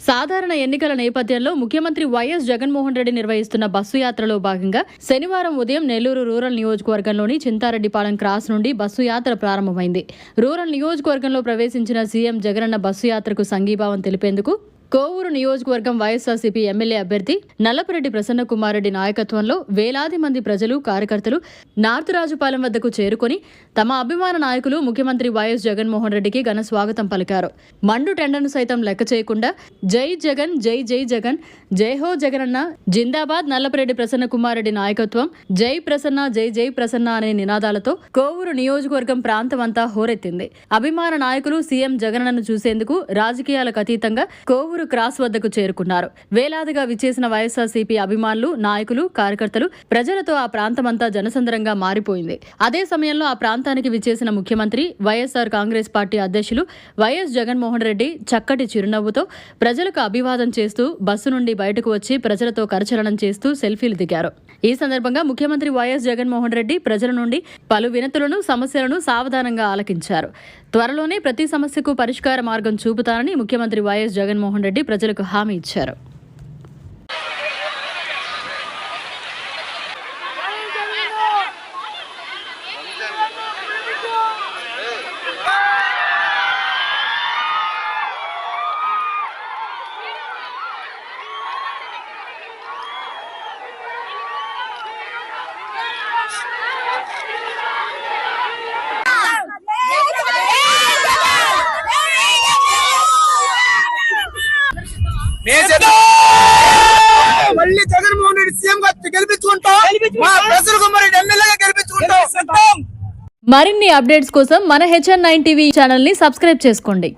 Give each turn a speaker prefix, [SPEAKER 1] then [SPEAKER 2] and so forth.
[SPEAKER 1] సాధారణ ఎన్నికల నేపథ్యంలో ముఖ్యమంత్రి వైఎస్ జగన్మోహన్ రెడ్డి నిర్వహిస్తున్న బస్సు యాత్రలో భాగంగా శనివారం ఉదయం నెల్లూరు రూరల్ నియోజకవర్గంలోని చింతారెడ్డిపాలెం క్రాస్ నుండి బస్సు యాత్ర ప్రారంభమైంది. రూరల్ నియోజకవర్గంలో ప్రవేశించిన సీఎం జగనన్న బస్సు యాత్రకు సంఘీభావం తెలిపేందుకు కోవూరు నియోజకవర్గం వైఎస్ఆర్సీపీ ఎమ్మెల్యే అభ్యర్థి నల్లపురెడ్డి ప్రసన్నకుమార్ రెడ్డి నాయకత్వంలో వేలాది మంది ప్రజలు కార్యకర్తలు నార్త్ రాజుపాలెం వద్దకు చేరుకొని తమ అభిమాన నాయకులు ముఖ్యమంత్రి వైఎస్ జగన్మోహన్ రెడ్డికి ఘన స్వాగతం పలికారు. మండు టెండను సైతం లెక్క చేయకుండా జై జగన్ జై జై జగన్ జై హో జగనన్న జిందాబాద్ నల్లపురెడ్డి ప్రసన్నకుమార్ రెడ్డి నాయకత్వం జై ప్రసన్న జై జై ప్రసన్న అనే నినాదాలతో కోవూరు నియోజకవర్గం ప్రాంతమంతా హోరెత్తింది. అభిమాన నాయకులు సీఎం జగనన్నను చూసేందుకు రాజకీయాలకు అతీతంగా కోవూరు క్రాస్ వద్దకు చేరుకున్నారు. వేలాదిగా విచ్చేసిన వైఎస్ఆర్సీపీ అభిమానులు, నాయకులు, కార్యకర్తలు, ప్రజలతో ఆ ప్రాంతమంతా జనసంద్రంగా మారిపోయింది. అదే సమయంలో ఆ ప్రాంతానికి విచ్చేసిన ముఖ్యమంత్రి, వైఎస్ఆర్ కాంగ్రెస్ పార్టీ అధ్యక్షులు వైఎస్ జగన్మోహన్ రెడ్డి చక్కటి చిరునవ్వుతో ప్రజలకు అభివాదం చేస్తూ బస్సు నుండి బయటకు వచ్చి ప్రజలతో కరచలనం చేస్తూ సెల్ఫీలు దిగారు. ఈ సందర్భంగా ముఖ్యమంత్రి వైఎస్ జగన్మోహన్ రెడ్డి ప్రజల నుండి పలు వినతులను, సమస్యలను సావధానంగా ఆలకించారు. త్వరలోనే ప్రతి సమస్యకు పరిష్కార మార్గం చూపుతారని ముఖ్యమంత్రి వైఎస్ జగన్మోహన్ రెడ్డి ప్రజలకు హామీ ఇచ్చారు.
[SPEAKER 2] మళ్ళీ జగన్మోహన్ రెడ్డి సీఎం గా గెలిపించుకుంటాం. మా ప్రసన్నకుమార్ రెడ్డి ఎమ్మెల్యేగా గెలిపించుకుంటాం.
[SPEAKER 1] మరిన్ని అప్డేట్స్ కోసం మన HN9 టీవీ ఛానల్ ని సబ్స్క్రైబ్ చేసుకోండి.